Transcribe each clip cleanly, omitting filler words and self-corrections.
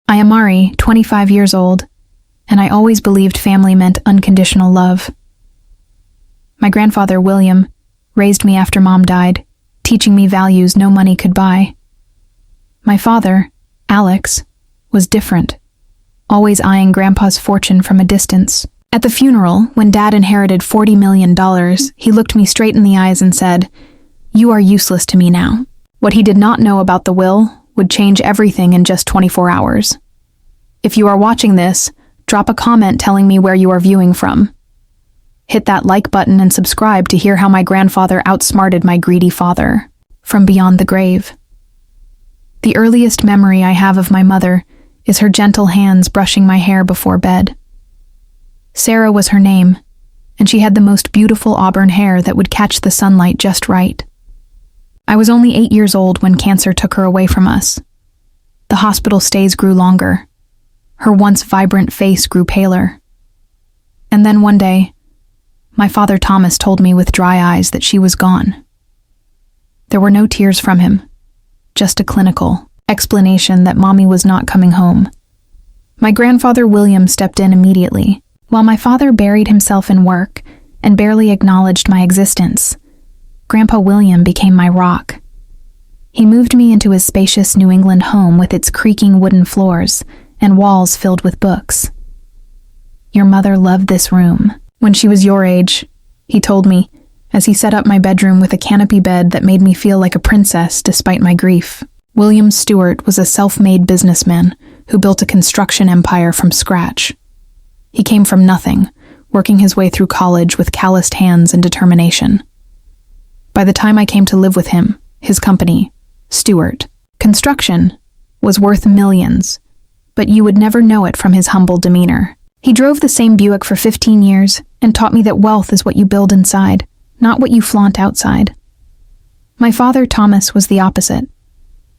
I am Mari, 25 years old, and I always believed family meant unconditional love. My grandfather, William, raised me after Mom died, teaching me values no money could buy. My father, Alex, was different, always eyeing Grandpa's fortune from a distance. At the funeral, when Dad inherited $40 million, he looked me straight in the eyes and said, "You are useless to me now." What he did not know about the will would change everything in just 24 hours. If you are watching this, drop a comment telling me where you are viewing from. Hit that like button and subscribe to hear how my grandfather outsmarted my greedy father. From beyond the grave. The earliest memory I have of my mother is her gentle hands brushing my hair before bed. Sarah was her name, and she had the most beautiful auburn hair that would catch the sunlight just right. I was only 8 years old when cancer took her away from us. The hospital stays grew longer. Her once vibrant face grew paler. And then one day, my father Thomas told me with dry eyes that she was gone. There were no tears from him, just a clinical explanation that Mommy was not coming home. My grandfather William stepped in immediately, while my father buried himself in work and barely acknowledged my existence. Grandpa William became my rock. He moved me into his spacious New England home with its creaking wooden floors and walls filled with books. "Your mother loved this room when she was your age," he told me, as he set up my bedroom with a canopy bed that made me feel like a princess despite my grief. William Stewart was a self-made businessman who built a construction empire from scratch. He came from nothing, working his way through college with calloused hands and determination. By the time I came to live with him, his company, Stewart Construction, was worth millions, but you would never know it from his humble demeanor. He drove the same Buick for 15 years and taught me that wealth is what you build inside, not what you flaunt outside. My father, Thomas, was the opposite.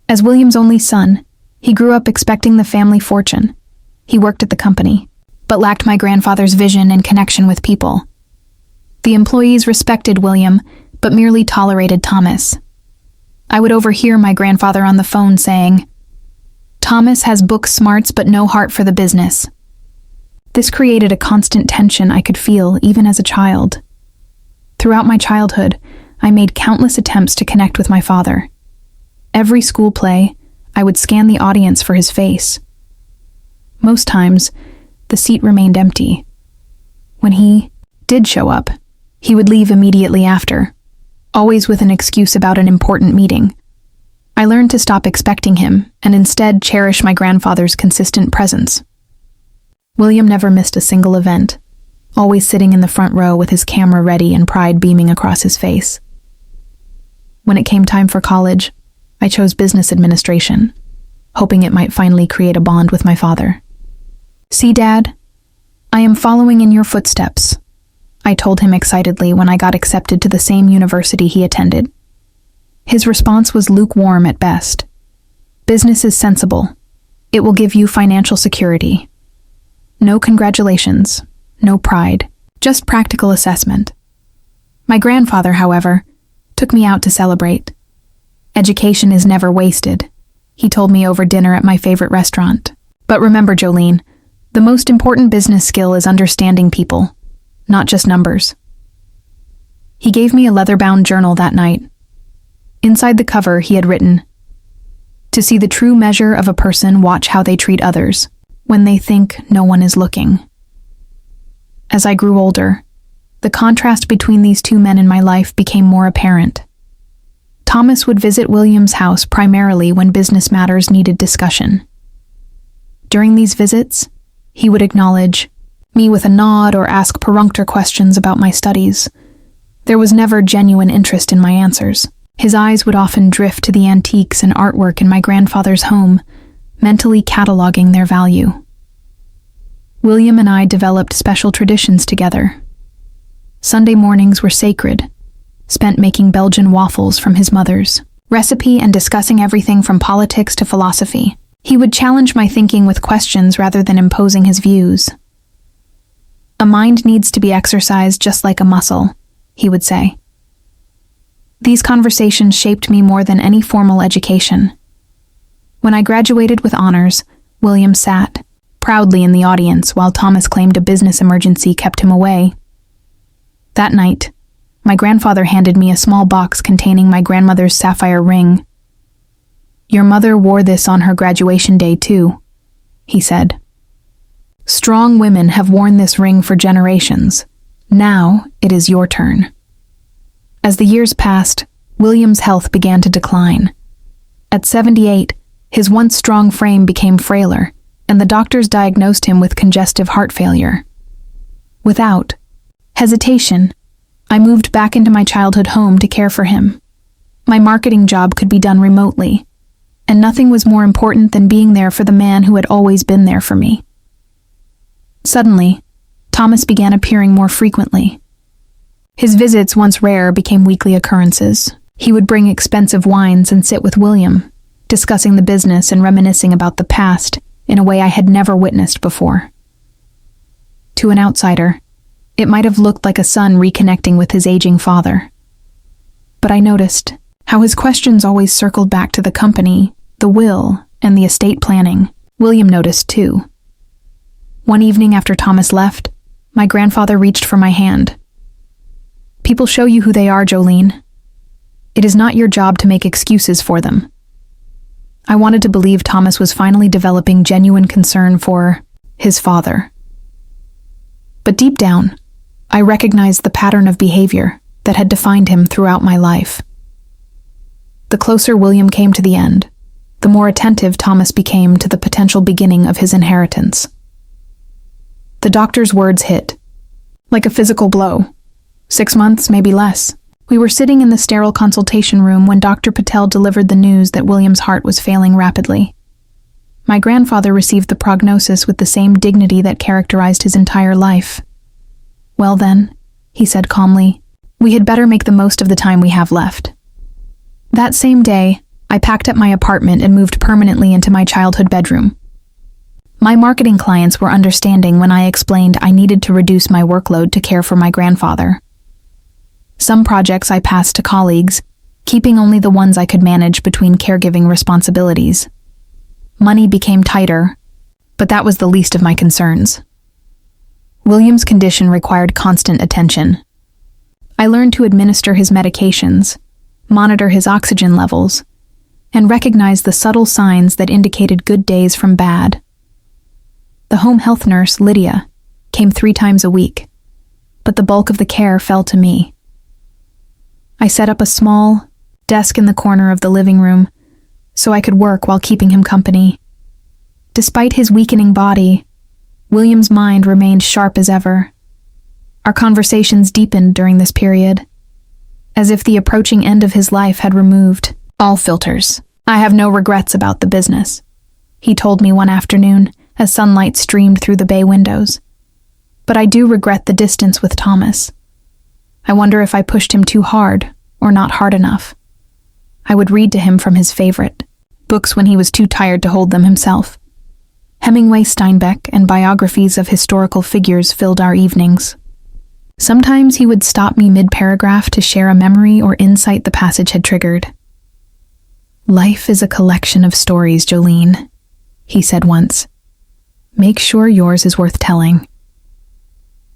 As William's only son, he grew up expecting the family fortune. He worked at the company, but lacked my grandfather's vision and connection with people. The employees respected William, but merely tolerated Thomas. I would overhear my grandfather on the phone saying, "Thomas has book smarts but no heart for the business." This created a constant tension I could feel even as a child. Throughout my childhood, I made countless attempts to connect with my father. Every school play, I would scan the audience for his face. Most times, the seat remained empty. When he did show up, he would leave immediately after, always with an excuse about an important meeting. I learned to stop expecting him and instead cherish my grandfather's consistent presence. William never missed a single event, always sitting in the front row with his camera ready and pride beaming across his face. When it came time for college, I chose business administration, hoping it might finally create a bond with my father. "See, Dad, I am following in your footsteps," I told him excitedly when I got accepted to the same university he attended. His response was lukewarm at best. "Business is sensible. It will give you financial security. No congratulations, no pride, just practical assessment." My grandfather, however, took me out to celebrate. "Education is never wasted," he told me over dinner at my favorite restaurant. "But remember, Jolene, the most important business skill is understanding people, not just numbers." He gave me a leather-bound journal that night. Inside the cover, he had written, "To see the true measure of a person, watch how they treat others, when they think no one is looking." As I grew older, the contrast between these two men in my life became more apparent. Thomas would visit William's house primarily when business matters needed discussion. During these visits, he would acknowledge me with a nod or ask perfunctory questions about my studies. There was never genuine interest in my answers. His eyes would often drift to the antiques and artwork in my grandfather's home, mentally cataloging their value. William and I developed special traditions together. Sunday mornings were sacred, spent making Belgian waffles from his mother's recipe and discussing everything from politics to philosophy. He would challenge my thinking with questions rather than imposing his views. "A mind needs to be exercised just like a muscle," he would say. These conversations shaped me more than any formal education. When I graduated with honors, William sat, proudly in the audience, while Thomas claimed a business emergency kept him away. That night, my grandfather handed me a small box containing my grandmother's sapphire ring. "Your mother wore this on her graduation day too," he said. "Strong women have worn this ring for generations. Now it is your turn." As the years passed, William's health began to decline. At 78, his once strong frame became frailer, and the doctors diagnosed him with congestive heart failure. Without hesitation, I moved back into my childhood home to care for him. My marketing job could be done remotely, and nothing was more important than being there for the man who had always been there for me. Suddenly, Thomas began appearing more frequently. His visits, once rare, became weekly occurrences. He would bring expensive wines and sit with William, discussing the business and reminiscing about the past in a way I had never witnessed before. To an outsider, it might have looked like a son reconnecting with his aging father. But I noticed how his questions always circled back to the company, the will, and the estate planning. William noticed too. One evening after Thomas left, my grandfather reached for my hand. "People show you who they are, Jolene. It is not your job to make excuses for them." I wanted to believe Thomas was finally developing genuine concern for his father. But deep down, I recognized the pattern of behavior that had defined him throughout my life. The closer William came to the end, the more attentive Thomas became to the potential beginning of his inheritance. The doctor's words hit, like a physical blow. 6 months, maybe less. We were sitting in the sterile consultation room when Dr. Patel delivered the news that William's heart was failing rapidly. My grandfather received the prognosis with the same dignity that characterized his entire life. "Well then," he said calmly, "we had better make the most of the time we have left." That same day, I packed up my apartment and moved permanently into my childhood bedroom. My marketing clients were understanding when I explained I needed to reduce my workload to care for my grandfather. Some projects I passed to colleagues, keeping only the ones I could manage between caregiving responsibilities. Money became tighter, but that was the least of my concerns. William's condition required constant attention. I learned to administer his medications, monitor his oxygen levels, and recognize the subtle signs that indicated good days from bad. The home health nurse, Lydia, came 3 times a week, but the bulk of the care fell to me. I set up a small desk in the corner of the living room so I could work while keeping him company. Despite his weakening body, William's mind remained sharp as ever. Our conversations deepened during this period, as if the approaching end of his life had removed all filters. "I have no regrets about the business," he told me one afternoon as sunlight streamed through the bay windows. "But I do regret the distance with Thomas. I wonder if I pushed him too hard or not hard enough." I would read to him from his favorite books when he was too tired to hold them himself. Hemingway, Steinbeck, and biographies of historical figures filled our evenings. Sometimes he would stop me mid-paragraph to share a memory or insight the passage had triggered. "Life is a collection of stories, Jolene," he said once. "Make sure yours is worth telling."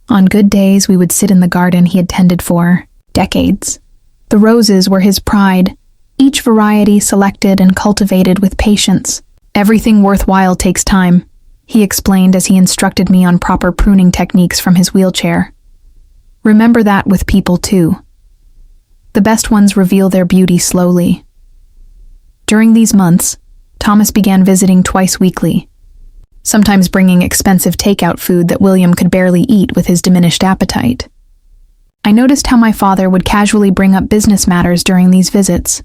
On good days, we would sit in the garden he had tended for decades. The roses were his pride, each variety selected and cultivated with patience. "Everything worthwhile takes time," he explained as he instructed me on proper pruning techniques from his wheelchair. "Remember that with people too. The best ones reveal their beauty slowly." During these months, Thomas began visiting twice weekly, sometimes bringing expensive takeout food that William could barely eat with his diminished appetite. I noticed how my father would casually bring up business matters during these visits.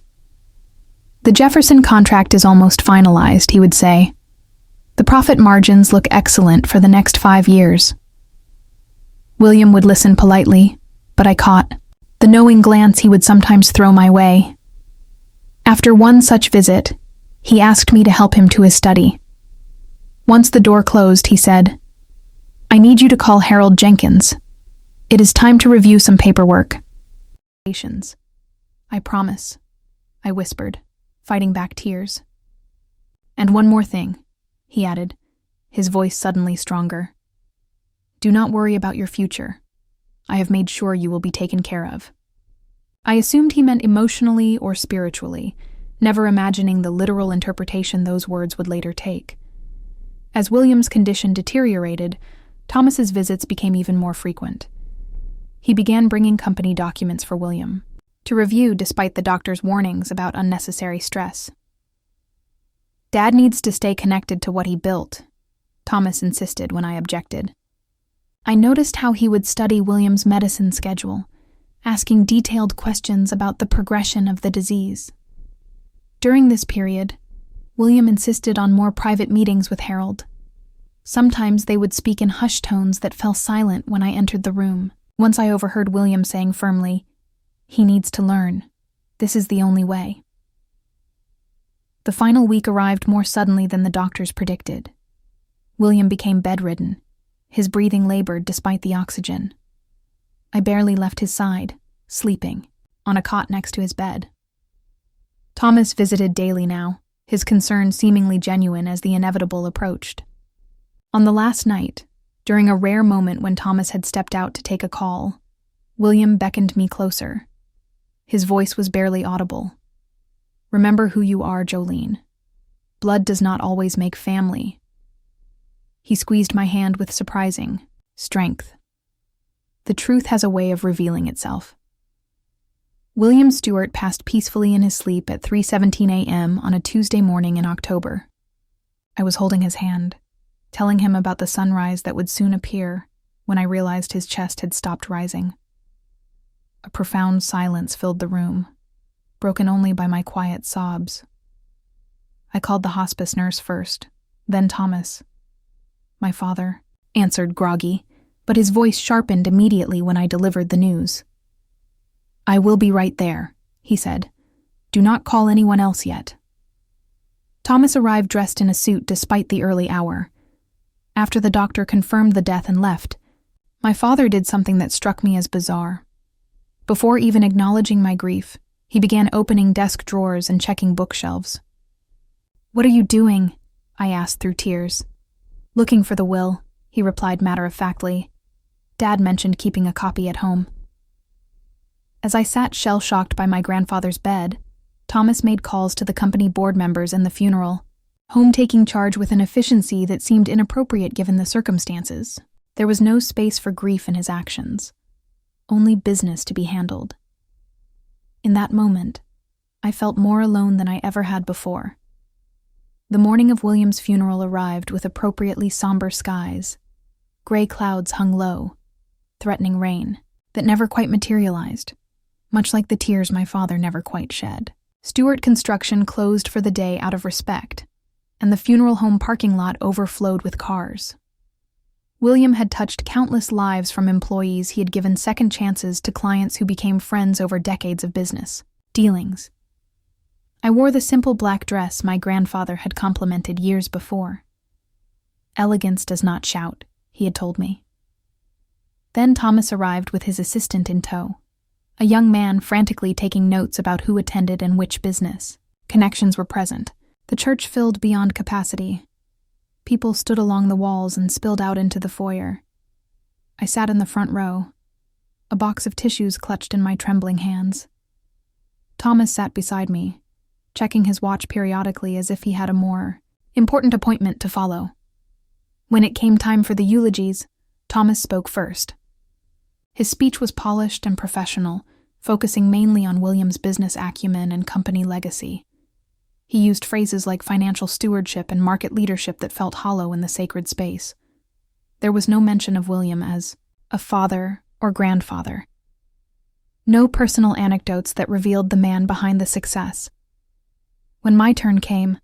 "The Jefferson contract is almost finalized," he would say. "The profit margins look excellent for the next 5 years." William would listen politely, but I caught the knowing glance he would sometimes throw my way. After one such visit, he asked me to help him to his study. Once the door closed, he said, "I need you to call Harold Jenkins. It is time to review some paperwork." "Patience. I promise," I whispered, fighting back tears. "And one more thing," he added, his voice suddenly stronger. Do not worry about your future. I have made sure you will be taken care of. I assumed he meant emotionally or spiritually, never imagining the literal interpretation those words would later take. As William's condition deteriorated, Thomas's visits became even more frequent. He began bringing company documents for William to review despite the doctor's warnings about unnecessary stress. Dad needs to stay connected to what he built, Thomas insisted when I objected. I noticed how he would study William's medicine schedule, asking detailed questions about the progression of the disease. During this period, William insisted on more private meetings with Harold. Sometimes they would speak in hushed tones that fell silent when I entered the room. Once I overheard William saying firmly, "He needs to learn. This is the only way." The final week arrived more suddenly than the doctors predicted. William became bedridden. His breathing labored despite the oxygen. I barely left his side, sleeping, on a cot next to his bed. Thomas visited daily now, his concern seemingly genuine as the inevitable approached. On the last night, during a rare moment when Thomas had stepped out to take a call, William beckoned me closer. His voice was barely audible. "Remember who you are, Jolene. Blood does not always make family." He squeezed my hand with surprising strength. The truth has a way of revealing itself. William Stewart passed peacefully in his sleep at 3:17 a.m. on a Tuesday morning in October. I was holding his hand, telling him about the sunrise that would soon appear when I realized his chest had stopped rising. A profound silence filled the room, broken only by my quiet sobs. I called the hospice nurse first, then Thomas. "My father," answered groggy, but his voice sharpened immediately when I delivered the news. "I will be right there," he said. "Do not call anyone else yet." Thomas arrived dressed in a suit despite the early hour. After the doctor confirmed the death and left, my father did something that struck me as bizarre. Before even acknowledging my grief, he began opening desk drawers and checking bookshelves. "What are you doing?" I asked through tears. "Looking for the will," he replied matter-of-factly. "Dad mentioned keeping a copy at home." As I sat shell-shocked by my grandfather's bed, Thomas made calls to the company board members and the funeral, home taking charge with an efficiency that seemed inappropriate given the circumstances. There was no space for grief in his actions, only business to be handled. In that moment, I felt more alone than I ever had before. The morning of William's funeral arrived with appropriately somber skies. Gray clouds hung low, threatening rain, that never quite materialized, much like the tears my father never quite shed. Stewart Construction closed for the day out of respect, and the funeral home parking lot overflowed with cars. William had touched countless lives from employees he had given second chances to clients who became friends over decades of business dealings. I wore the simple black dress my grandfather had complimented years before. "Elegance does not shout," he had told me. Then Thomas arrived with his assistant in tow, a young man frantically taking notes about who attended and which business. Connections were present. The church filled beyond capacity. People stood along the walls and spilled out into the foyer. I sat in the front row, a box of tissues clutched in my trembling hands. Thomas sat beside me, checking his watch periodically as if he had a more important appointment to follow. When it came time for the eulogies, Thomas spoke first. His speech was polished and professional, focusing mainly on William's business acumen and company legacy. He used phrases like financial stewardship and market leadership that felt hollow in the sacred space. There was no mention of William as a father or grandfather. No personal anecdotes that revealed the man behind the success. When my turn came,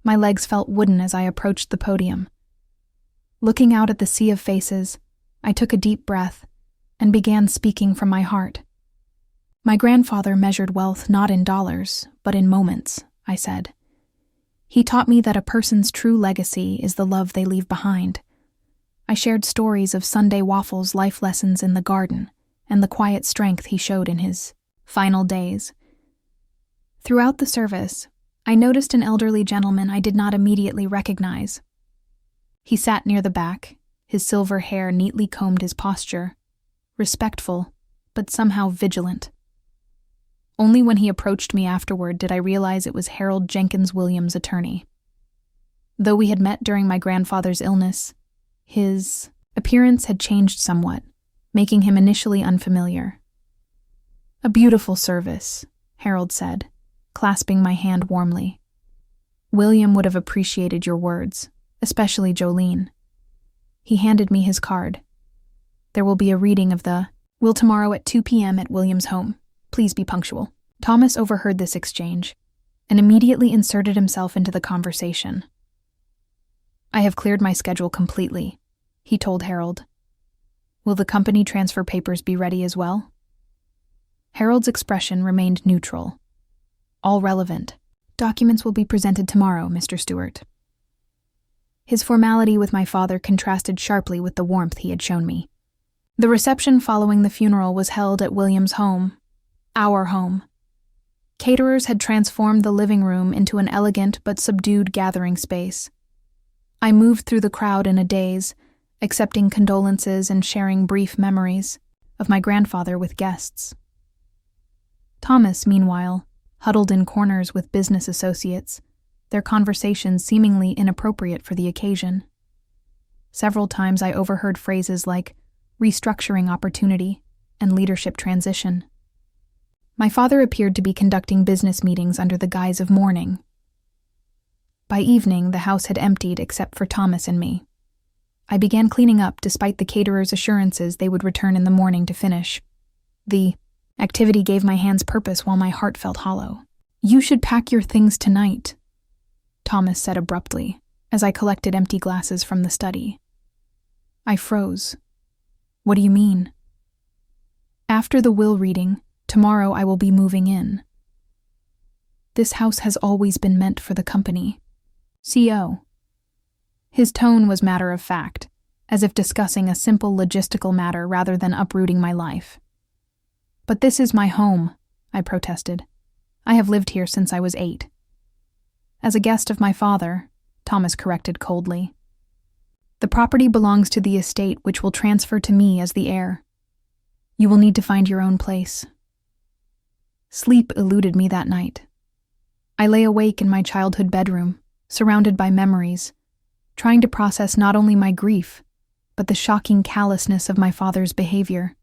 my legs felt wooden as I approached the podium. Looking out at the sea of faces, I took a deep breath and began speaking from my heart. "My grandfather measured wealth not in dollars, but in moments," I said. "He taught me that a person's true legacy is the love they leave behind." I shared stories of Sunday waffles, life lessons in the garden, and the quiet strength he showed in his final days. Throughout the service, I noticed an elderly gentleman I did not immediately recognize. He sat near the back, his silver hair neatly combed his posture, respectful, but somehow vigilant. Only when he approached me afterward did I realize it was Harold Jenkins Williams' attorney. Though we had met during my grandfather's illness, his appearance had changed somewhat, making him initially unfamiliar. "A beautiful service," Harold said, clasping my hand warmly. "William would have appreciated your words, especially Jolene." He handed me his card. "There will be a reading of the will tomorrow at 2 p.m. at William's home. Please be punctual." Thomas overheard this exchange and immediately inserted himself into the conversation. "I have cleared my schedule completely," he told Harold. "Will the company transfer papers be ready as well?" Harold's expression remained neutral. "All relevant. Documents will be presented tomorrow, Mr. Stewart." His formality with my father contrasted sharply with the warmth he had shown me. The reception following the funeral was held at William's home, our home. Caterers had transformed the living room into an elegant but subdued gathering space. I moved through the crowd in a daze, accepting condolences and sharing brief memories of my grandfather with guests. Thomas, meanwhile, huddled in corners with business associates, their conversations seemingly inappropriate for the occasion. Several times I overheard phrases like restructuring opportunity and leadership transition. My father appeared to be conducting business meetings under the guise of mourning. By evening, the house had emptied except for Thomas and me. I began cleaning up despite the caterers' assurances they would return in the morning to finish. The activity gave my hands purpose while my heart felt hollow. "You should pack your things tonight," Thomas said abruptly, as I collected empty glasses from the study. I froze. "What do you mean?" "After the will reading, tomorrow I will be moving in. This house has always been meant for the company. CO." His tone was matter of fact, as if discussing a simple logistical matter rather than uprooting my life. "But this is my home," I protested. "I have lived here since I was 8. "As a guest of my father," Thomas corrected coldly. "The property belongs to the estate, which will transfer to me as the heir. You will need to find your own place." Sleep eluded me that night. I lay awake in my childhood bedroom, surrounded by memories, trying to process not only my grief, but the shocking callousness of my father's behavior.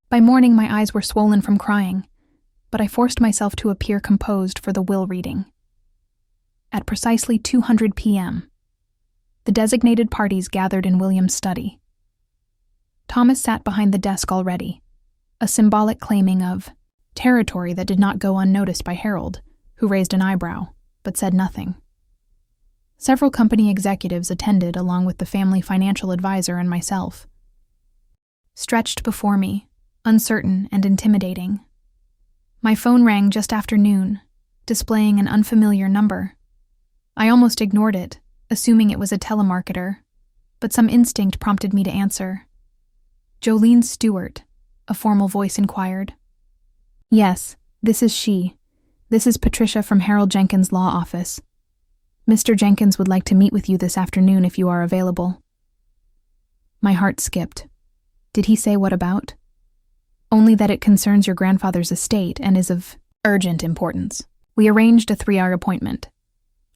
By morning, my eyes were swollen from crying, but I forced myself to appear composed for the will reading. At precisely 200 p.m., the designated parties gathered in William's study. Thomas sat behind the desk already, a symbolic claiming of territory that did not go unnoticed by Harold, who raised an eyebrow, but said nothing. Several company executives attended along with the family financial advisor and myself. Stretched before me, uncertain and intimidating. My phone rang just after noon, displaying an unfamiliar number. I almost ignored it, assuming it was a telemarketer, but some instinct prompted me to answer. "Jolene Stewart," a formal voice inquired. "Yes, this is she. This is Patricia from Harold Jenkins' law office. Mr. Jenkins would like to meet with you this afternoon if you are available." My heart skipped. Did he say what about? Only that it concerns your grandfather's estate and is of urgent importance. We arranged a 3-hour appointment.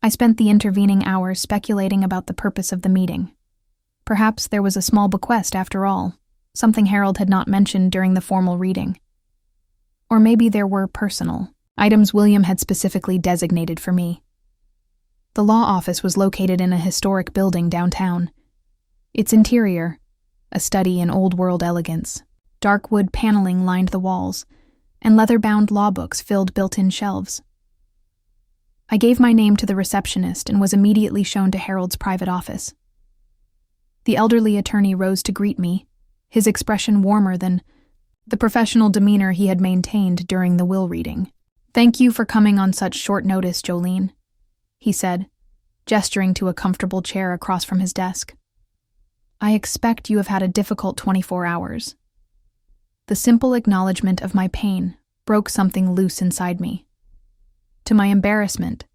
I spent the intervening hours speculating about the purpose of the meeting. Perhaps there was a small bequest after all, something Harold had not mentioned during the formal reading. Or maybe there were personal items William had specifically designated for me. The law office was located in a historic building downtown. Its interior, a study in old-world elegance, dark wood paneling lined the walls, and leather-bound law books filled built-in shelves. I gave my name to the receptionist and was immediately shown to Harold's private office. The elderly attorney rose to greet me, his expression warmer than the professional demeanor he had maintained during the will reading. "Thank you for coming on such short notice, Jolene," he said, gesturing to a comfortable chair across from his desk. "I expect you have had a difficult 24 hours. The simple acknowledgement of my pain broke something loose inside me. To my embarrassment,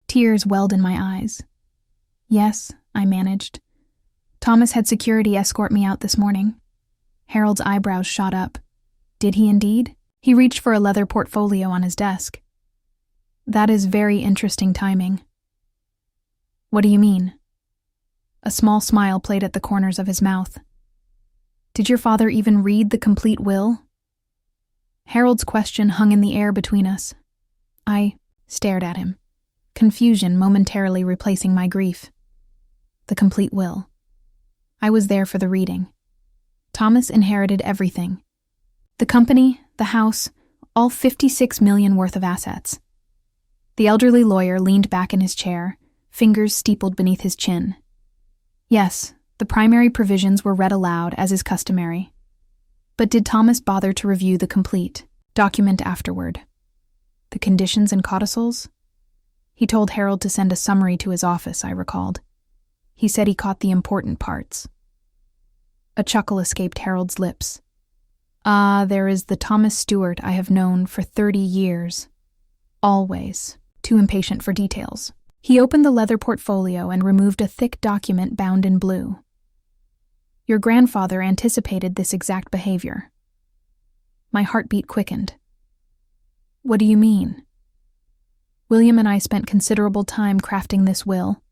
tears welled in my eyes. "Yes," I managed, Thomas had security escort me out this morning. Harold's eyebrows shot up. Did he indeed? He reached for a leather portfolio on his desk. That is very interesting timing. What do you mean? A small smile played at the corners of his mouth. Did your father even read the complete will? Harold's question hung in the air between us. I stared at him, confusion momentarily replacing my grief. The complete will. I was there for the reading. Thomas inherited everything. The company, the house, all $56 million worth of assets. The elderly lawyer leaned back in his chair, fingers steepled beneath his chin. Yes, the primary provisions were read aloud, as is customary. But did Thomas bother to review the complete document afterward? The conditions and codicils? He told Harold to send a summary to his office, I recalled. He said he caught the important parts. A chuckle escaped Harold's lips. There is the Thomas Stewart I have known for 30 years. Always. Too impatient for details. He opened the leather portfolio and removed a thick document bound in blue. Your grandfather anticipated this exact behavior. My heartbeat quickened. What do you mean? William and I spent considerable time crafting this will,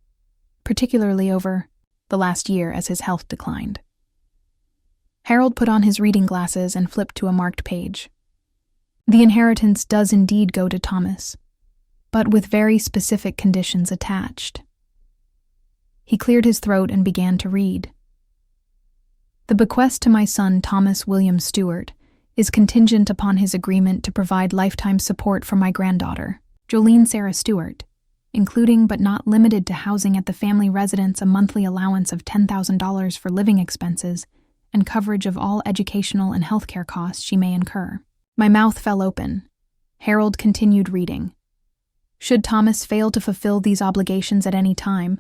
particularly over the last year as his health declined. Harold put on his reading glasses and flipped to a marked page. The inheritance does indeed go to Thomas, but with very specific conditions attached. He cleared his throat and began to read. The bequest to my son Thomas William Stewart is contingent upon his agreement to provide lifetime support for my granddaughter, Jolene Sarah Stewart, including but not limited to housing at the family residence, a monthly allowance of $10,000 for living expenses, and coverage of all educational and healthcare costs she may incur. My mouth fell open. Harold continued reading. Should Thomas fail to fulfill these obligations at any time,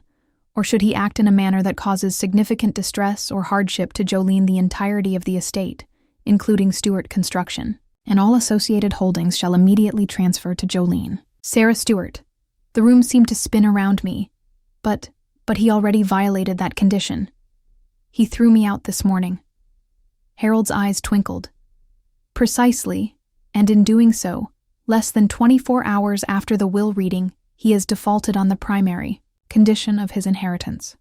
or should he act in a manner that causes significant distress or hardship to Jolene, the entirety of the estate, including Stewart Construction, and all associated holdings shall immediately transfer to Jolene. Sarah Stewart. The room seemed to spin around me, but he already violated that condition. He threw me out this morning. Harold's eyes twinkled. Precisely, and in doing so, less than 24 hours after the will reading, he has defaulted on the primary condition of his inheritance.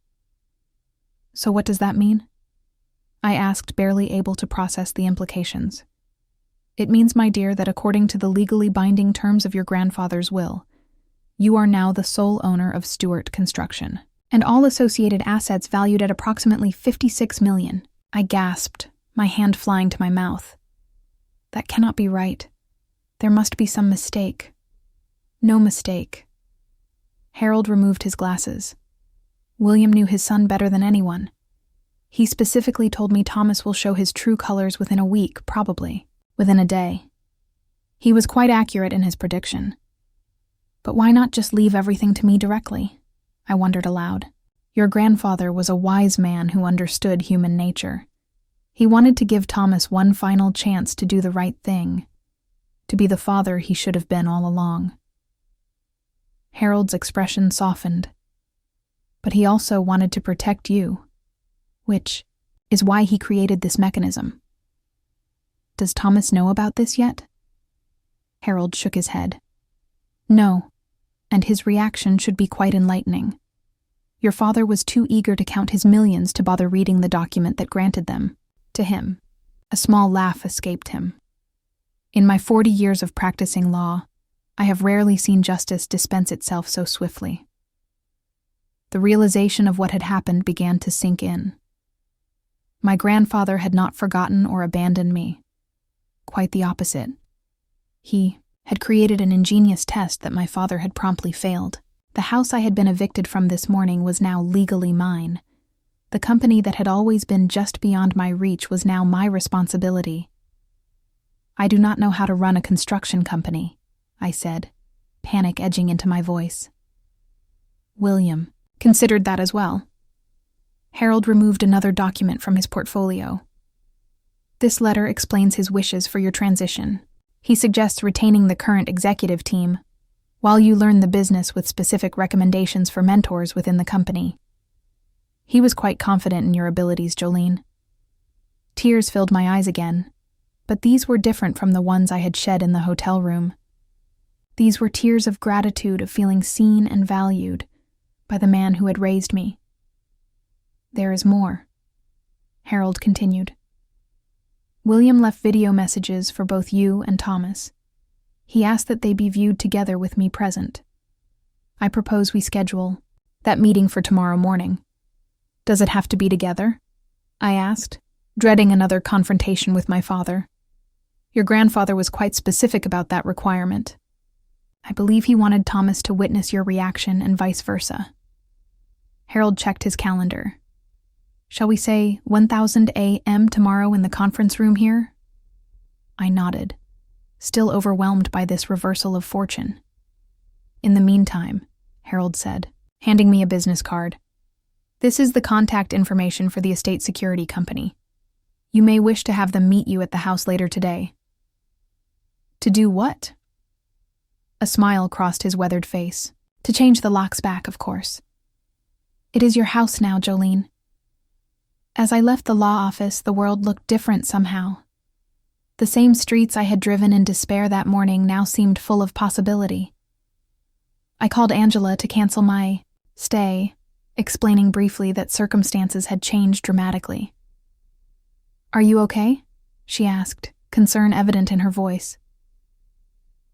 So what does that mean? I asked, barely able to process the implications. It means, my dear, that according to the legally binding terms of your grandfather's will, you are now the sole owner of Stewart Construction, and all associated assets valued at approximately $56 million. I gasped, my hand flying to my mouth. That cannot be right. There must be some mistake. No mistake. Harold removed his glasses. William knew his son better than anyone. He specifically told me Thomas will show his true colors within a week, probably within a day. He was quite accurate in his prediction. But why not just leave everything to me directly? I wondered aloud. Your grandfather was a wise man who understood human nature. He wanted to give Thomas one final chance to do the right thing, to be the father he should have been all along. Harold's expression softened. But he also wanted to protect you, which is why he created this mechanism. Does Thomas know about this yet? Harold shook his head. No, and his reaction should be quite enlightening. Your father was too eager to count his millions to bother reading the document that granted them to him. A small laugh escaped him. In my 40 years of practicing law, I have rarely seen justice dispense itself so swiftly. The realization of what had happened began to sink in. My grandfather had not forgotten or abandoned me. Quite the opposite. He had created an ingenious test that my father had promptly failed. The house I had been evicted from this morning was now legally mine. The company that had always been just beyond my reach was now my responsibility. I do not know how to run a construction company, I said, panic edging into my voice. William considered that as well. Harold removed another document from his portfolio. This letter explains his wishes for your transition. He suggests retaining the current executive team, while you learn the business with specific recommendations for mentors within the company. He was quite confident in your abilities, Jolene. Tears filled my eyes again, but these were different from the ones I had shed in the hotel room. These were tears of gratitude, of feeling seen and valued by the man who had raised me. There is more, Harold continued. William left video messages for both you and Thomas. He asked that they be viewed together with me present. I propose we schedule that meeting for tomorrow morning. Does it have to be together? I asked, dreading another confrontation with my father. Your grandfather was quite specific about that requirement. I believe he wanted Thomas to witness your reaction and vice versa. Harold checked his calendar. Shall we say 1000 a.m. tomorrow in the conference room here? I nodded, still overwhelmed by this reversal of fortune. In the meantime, Harold said, handing me a business card. This is the contact information for the estate security company. You may wish to have them meet you at the house later today. To do what? A smile crossed his weathered face. To change the locks back, of course. It is your house now, Jolene. As I left the law office, the world looked different somehow. The same streets I had driven in despair that morning now seemed full of possibility. I called Angela to cancel my stay, explaining briefly that circumstances had changed dramatically. Are you okay? She asked, concern evident in her voice.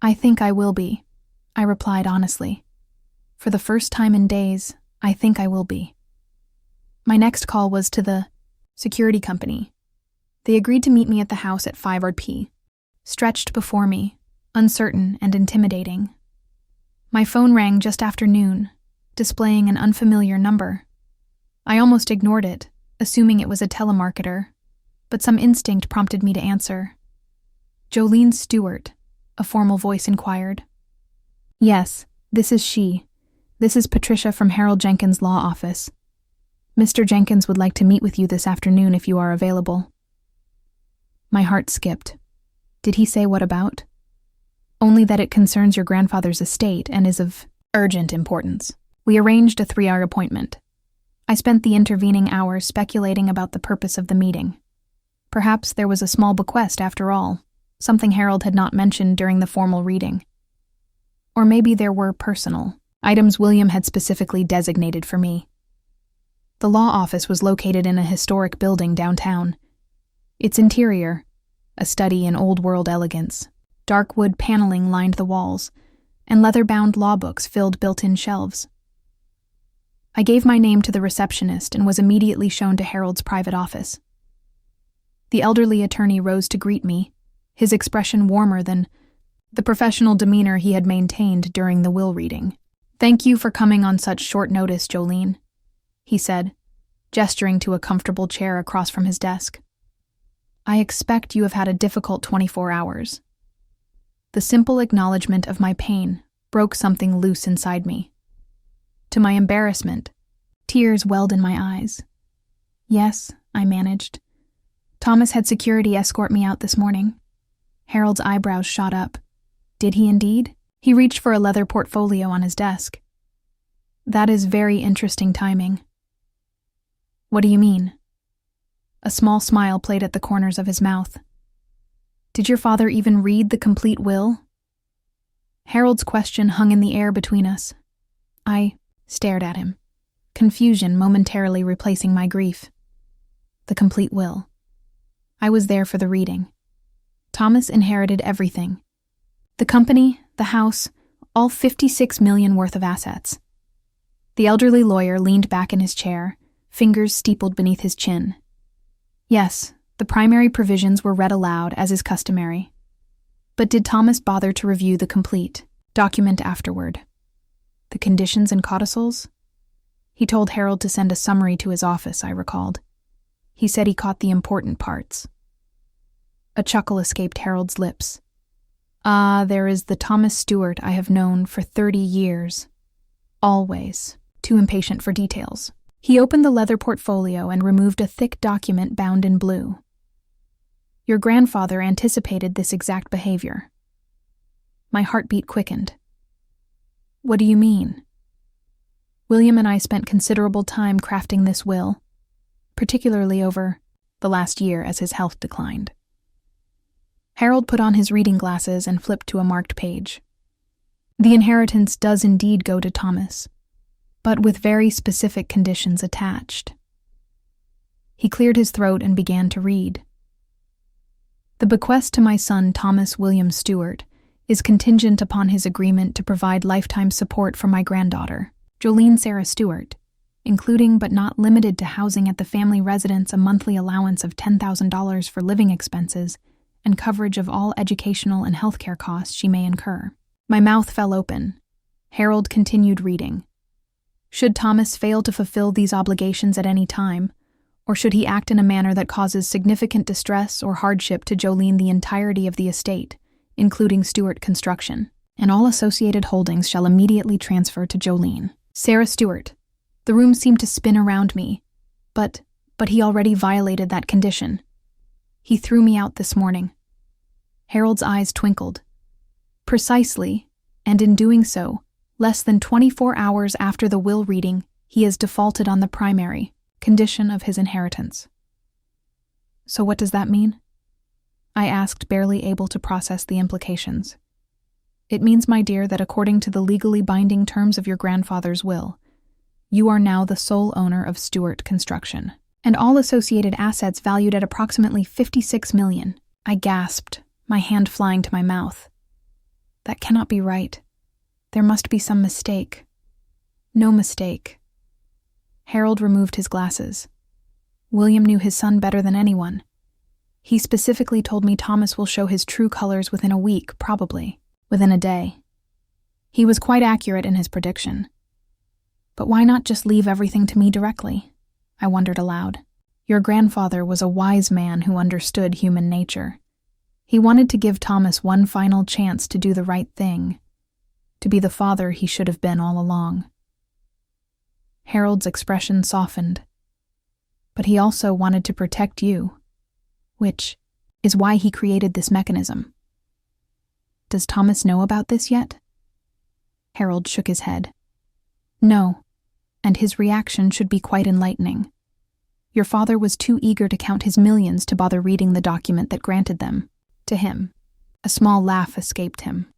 I think I will be, I replied honestly. For the first time in days, I think I will be. My next call was to the security company. They agreed to meet me at the house at 5 p. Stretched before me, uncertain and intimidating. My phone rang just after noon, displaying an unfamiliar number. I almost ignored it, assuming it was a telemarketer, but some instinct prompted me to answer. Jolene Stewart, a formal voice inquired. Yes, this is she. This is Patricia from Harold Jenkins' law office. Mr. Jenkins would like to meet with you this afternoon if you are available. My heart skipped. Did he say what about? Only that it concerns your grandfather's estate and is of urgent importance. We arranged a 3-hour appointment. I spent the intervening hours speculating about the purpose of the meeting. Perhaps there was a small bequest after all, something Harold had not mentioned during the formal reading. Or maybe there were personal items William had specifically designated for me. The law office was located in a historic building downtown. Its interior, a study in old-world elegance, dark wood paneling lined the walls, and leather-bound law books filled built-in shelves. I gave my name to the receptionist and was immediately shown to Harold's private office. The elderly attorney rose to greet me, his expression warmer than the professional demeanor he had maintained during the will reading. Thank you for coming on such short notice, Jolene, he said, gesturing to a comfortable chair across from his desk. I expect you have had a difficult 24 hours. The simple acknowledgement of my pain broke something loose inside me. To my embarrassment, tears welled in my eyes. Yes, I managed. Thomas had security escort me out this morning. Harold's eyebrows shot up. Did he indeed? He reached for a leather portfolio on his desk. That is very interesting timing. What do you mean? A small smile played at the corners of his mouth. Did your father even read the complete will? Harold's question hung in the air between us. I stared at him, confusion momentarily replacing my grief. The complete will. I was there for the reading. Thomas inherited everything. The company, the house, all $56 million worth of assets. The elderly lawyer leaned back in his chair, fingers steepled beneath his chin. Yes, the primary provisions were read aloud, as is customary. But did Thomas bother to review the complete document afterward? The conditions and codicils? He told Harold to send a summary to his office, I recalled. He said he caught the important parts. A chuckle escaped Harold's lips. Ah, there is the Thomas Stewart I have known for 30 years. Always too impatient for details. He opened the leather portfolio and removed a thick document bound in blue. Your grandfather anticipated this exact behavior. My heartbeat quickened. What do you mean? William and I spent considerable time crafting this will, particularly over the last year as his health declined. Harold put on his reading glasses and flipped to a marked page. The inheritance does indeed go to Thomas, but with very specific conditions attached. He cleared his throat and began to read. The bequest to my son Thomas William Stewart is contingent upon his agreement to provide lifetime support for my granddaughter, Jolene Sarah Stewart, including but not limited to housing at the family residence, a monthly allowance of $10,000 for living expenses, and coverage of all educational and healthcare costs she may incur. My mouth fell open. Harold continued reading. Should Thomas fail to fulfill these obligations at any time, or should he act in a manner that causes significant distress or hardship to Jolene, the entirety of the estate, including Stewart Construction, and all associated holdings shall immediately transfer to Jolene Sarah Stewart. The room seemed to spin around me, but he already violated that condition. He threw me out this morning. Harold's eyes twinkled. Precisely, and in doing so, less than 24 hours after the will reading, he has defaulted on the primary condition of his inheritance. So what does that mean? I asked, barely able to process the implications. It means, my dear, that according to the legally binding terms of your grandfather's will, you are now the sole owner of Stewart Construction, and all associated assets valued at approximately $56 million. I gasped, my hand flying to my mouth. That cannot be right. There must be some mistake. No mistake. Harold removed his glasses. William knew his son better than anyone. He specifically told me Thomas will show his true colors within a week, probably within a day. He was quite accurate in his prediction. But why not just leave everything to me directly? I wondered aloud. Your grandfather was a wise man who understood human nature. He wanted to give Thomas one final chance to do the right thing, to be the father he should have been all along. Harold's expression softened. But he also wanted to protect you, which is why he created this mechanism. Does Thomas know about this yet? Harold shook his head. No, and his reaction should be quite enlightening. Your father was too eager to count his millions to bother reading the document that granted them to him. A small laugh escaped him.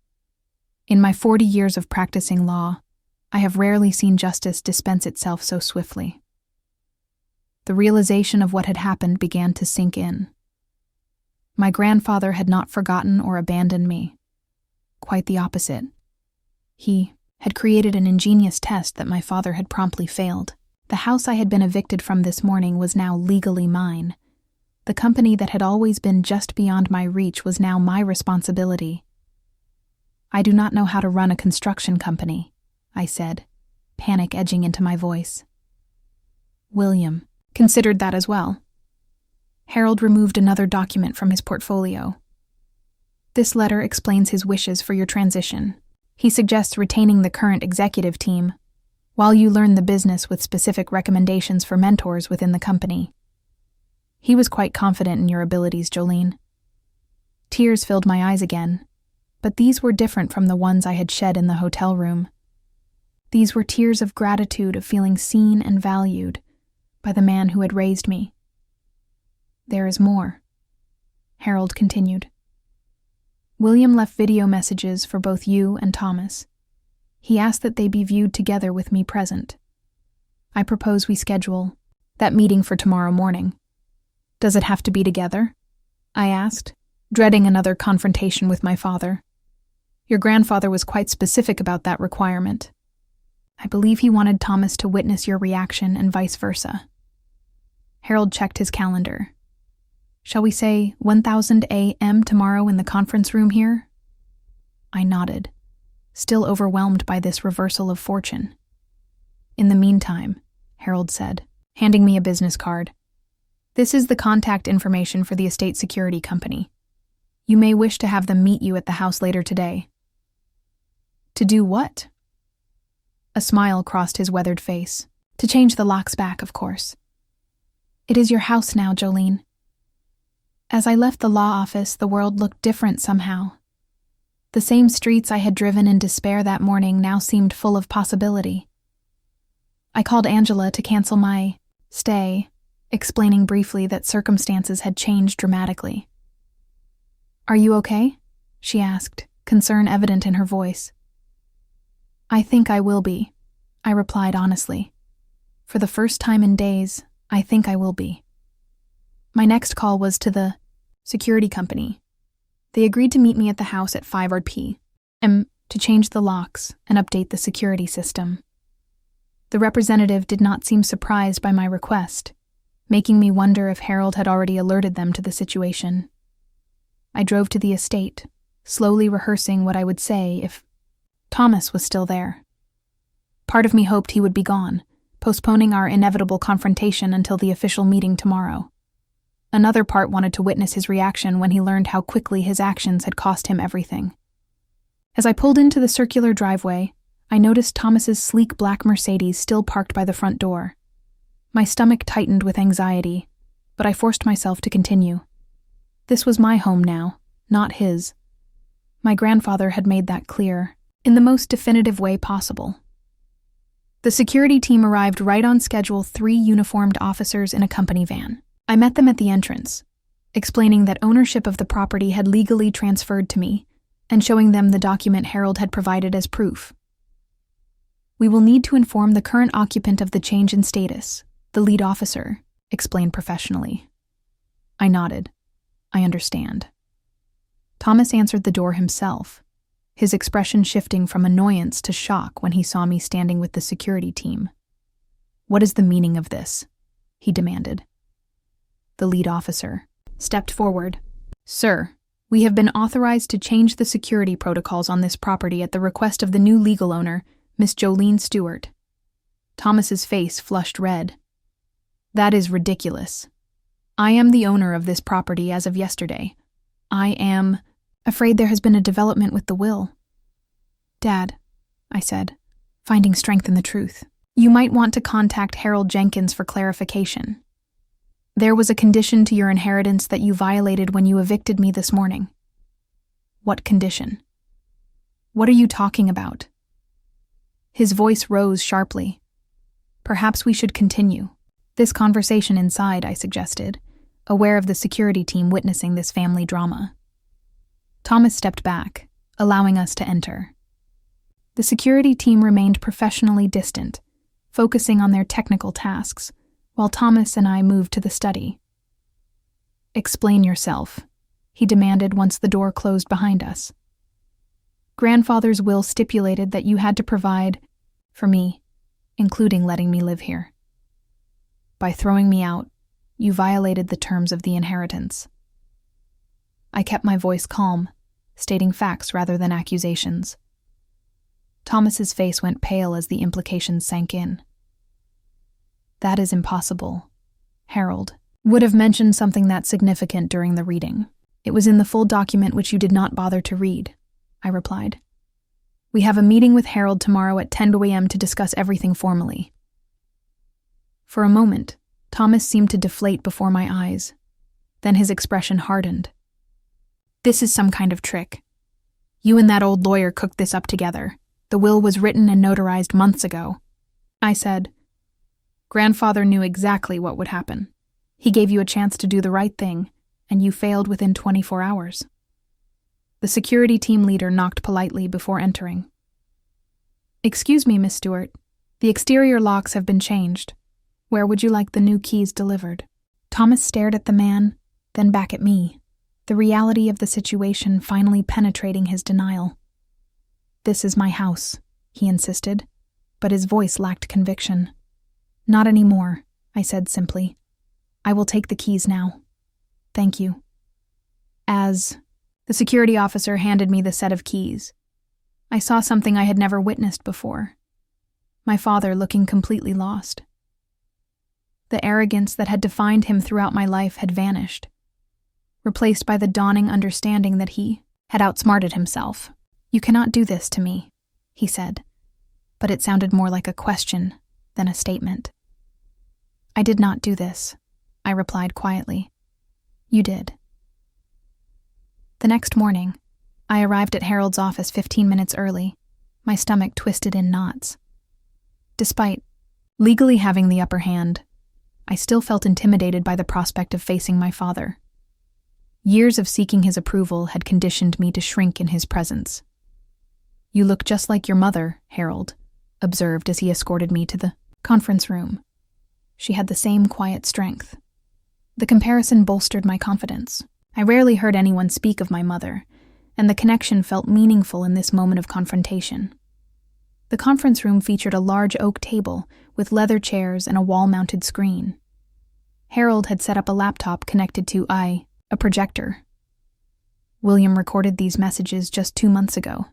In my 40 years of practicing law, I have rarely seen justice dispense itself so swiftly. The realization of what had happened began to sink in. My grandfather had not forgotten or abandoned me. Quite the opposite. He had created an ingenious test that my father had promptly failed. The house I had been evicted from this morning was now legally mine. The company that had always been just beyond my reach was now my responsibility. I do not know how to run a construction company, I said, panic edging into my voice. William considered that as well. Harold removed another document from his portfolio. This letter explains his wishes for your transition. He suggests retaining the current executive team, while you learn the business with specific recommendations for mentors within the company. He was quite confident in your abilities, Jolene. Tears filled my eyes again, but these were different from the ones I had shed in the hotel room. These were tears of gratitude, of feeling seen and valued by the man who had raised me. There is more, Harold continued. William left video messages for both you and Thomas. He asked that they be viewed together with me present. I propose we schedule that meeting for tomorrow morning. Does it have to be together? I asked, dreading another confrontation with my father. Your grandfather was quite specific about that requirement. I believe he wanted Thomas to witness your reaction and vice versa. Harold checked his calendar. Shall we say 1000 a.m. tomorrow in the conference room here? I nodded, still overwhelmed by this reversal of fortune. In the meantime, Harold said, handing me a business card. This is the contact information for the estate security company. You may wish to have them meet you at the house later today. To do what? A smile crossed his weathered face. To change the locks back, of course. It is your house now, Jolene. As I left the law office, the world looked different somehow. The same streets I had driven in despair that morning now seemed full of possibility. I called Angela to cancel my stay, explaining briefly that circumstances had changed dramatically. "Are you okay?" she asked, concern evident in her voice. "I think I will be," I replied honestly. "For the first time in days, I think I will be." My next call was to the security company. They agreed to meet me at the house at 5 p.m. to change the locks and update the security system. The representative did not seem surprised by my request, making me wonder if Harold had already alerted them to the situation. I drove to the estate, slowly rehearsing what I would say if Thomas was still there. Part of me hoped he would be gone, postponing our inevitable confrontation until the official meeting tomorrow. Another part wanted to witness his reaction when he learned how quickly his actions had cost him everything. As I pulled into the circular driveway, I noticed Thomas's sleek black Mercedes still parked by the front door. My stomach tightened with anxiety, but I forced myself to continue. This was my home now, not his. My grandfather had made that clear, in the most definitive way possible. The security team arrived right on schedule, 3 uniformed officers in a company van. I met them at the entrance, explaining that ownership of the property had legally transferred to me, and showing them the document Harold had provided as proof. "We will need to inform the current occupant of the change in status," the lead officer explained professionally. I nodded. I understand. Thomas answered the door himself, his expression shifting from annoyance to shock when he saw me standing with the security team. "What is the meaning of this?" he demanded. The lead officer stepped forward. "Sir, we have been authorized to change the security protocols on this property at the request of the new legal owner, Miss Jolene Stewart." Thomas's face flushed red. "That is ridiculous. I am the owner of this property as of yesterday. I am afraid there has been a development with the will." "Dad," I said, finding strength in the truth, "you might want to contact Harold Jenkins for clarification. There was a condition to your inheritance that you violated when you evicted me this morning." "What condition? What are you talking about?" His voice rose sharply. "Perhaps we should continue this conversation inside," I suggested, aware of the security team witnessing this family drama. Thomas stepped back, allowing us to enter. The security team remained professionally distant, focusing on their technical tasks, while Thomas and I moved to the study. "Explain yourself," he demanded once the door closed behind us. "Grandfather's will stipulated that you had to provide for me, including letting me live here. By throwing me out, you violated the terms of the inheritance." I kept my voice calm, stating facts rather than accusations. Thomas's face went pale as the implications sank in. "That is impossible. Harold would have mentioned something that significant during the reading. It was in the full document which you did not bother to read," I replied. "We have a meeting with Harold tomorrow at 10 a.m. to discuss everything formally." For a moment, Thomas seemed to deflate before my eyes. Then his expression hardened. "This is some kind of trick. You and that old lawyer cooked this up together. The will was written and notarized months ago," I said. "Grandfather knew exactly what would happen. He gave you a chance to do the right thing, and you failed within 24 hours. The security team leader knocked politely before entering. "Excuse me, Miss Stewart. The exterior locks have been changed. Where would you like the new keys delivered?" Thomas stared at the man, then back at me, the reality of the situation finally penetrating his denial. "This is my house," he insisted, but his voice lacked conviction. "Not anymore," I said simply. "I will take the keys now. Thank you." As the security officer handed me the set of keys, I saw something I had never witnessed before. My father looking completely lost. The arrogance that had defined him throughout my life had vanished, replaced by the dawning understanding that he had outsmarted himself. "You cannot do this to me," he said, but it sounded more like a question than a statement. "I did not do this," I replied quietly. "You did." The next morning, I arrived at Harold's office 15 minutes early, my stomach twisted in knots. Despite Legally having the upper hand, I still felt intimidated by the prospect of facing my father. Years of seeking his approval had conditioned me to shrink in his presence. "You look just like your mother," Harold observed as he escorted me to the conference room. She had the same quiet strength. The comparison bolstered my confidence. I rarely heard anyone speak of my mother, and the connection felt meaningful in this moment of confrontation. The conference room featured a large oak table with leather chairs and a wall-mounted screen. Harold had set up a laptop connected to a projector. "William recorded these messages just 2 months ago,"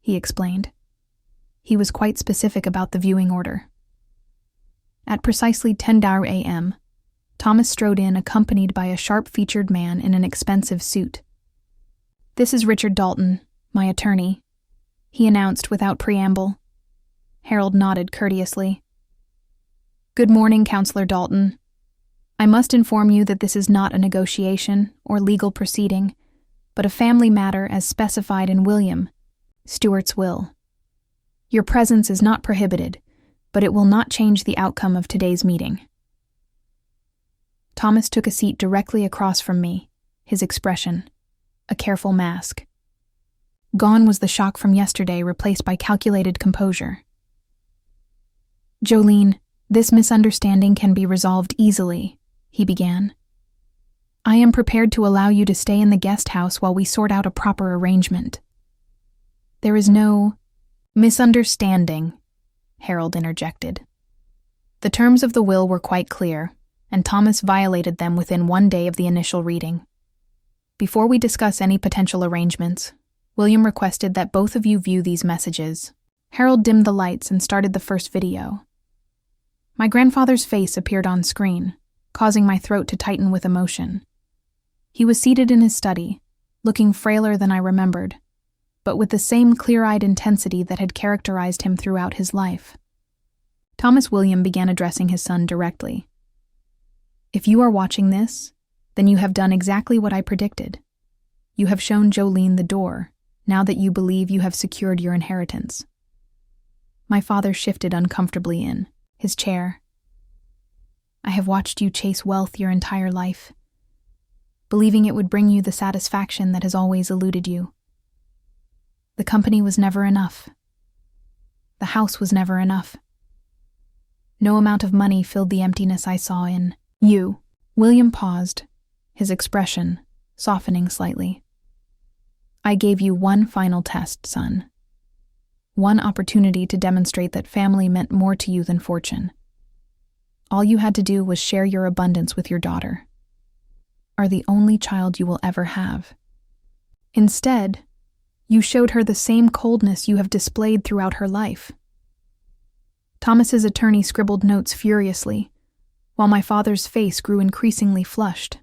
he explained. He was quite specific about the viewing order. At precisely 10 a.m., Thomas strode in accompanied by a sharp-featured man in an expensive suit. "This is Richard Dalton, my attorney," he announced without preamble. Harold nodded courteously. "Good morning, Counselor Dalton. I must inform you that this is not a negotiation or legal proceeding, but a family matter as specified in William Stewart's will. Your presence is not prohibited, but it will not change the outcome of today's meeting." Thomas took a seat directly across from me, his expression a careful mask. Gone was the shock from yesterday, replaced by calculated composure. "Jolene, this misunderstanding can be resolved easily," he began. "I am prepared to allow you to stay in the guest house while we sort out a proper arrangement." "There is no misunderstanding," Harold interjected. The terms of the will were quite clear, and Thomas violated them within 1 day of the initial reading. "Before we discuss any potential arrangements, William requested that both of you view these messages." Harold dimmed the lights and started the first video. My grandfather's face appeared on screen, causing my throat to tighten with emotion. He was seated in his study, looking frailer than I remembered, but with the same clear-eyed intensity that had characterized him throughout his life. Thomas William began addressing his son directly. "If you are watching this, then you have done exactly what I predicted. You have shown Jolene the door, now that you believe you have secured your inheritance." My father shifted uncomfortably in his chair. "I have watched you chase wealth your entire life, believing it would bring you the satisfaction that has always eluded you. The company was never enough. The house was never enough. No amount of money filled the emptiness I saw in you." William paused, his expression softening slightly. "I gave you one final test, son. One opportunity to demonstrate that family meant more to you than fortune. All you had to do was share your abundance with your daughter, are the only child you will ever have. Instead, you showed her the same coldness you have displayed throughout her life." Thomas's attorney scribbled notes furiously, while my father's face grew increasingly flushed.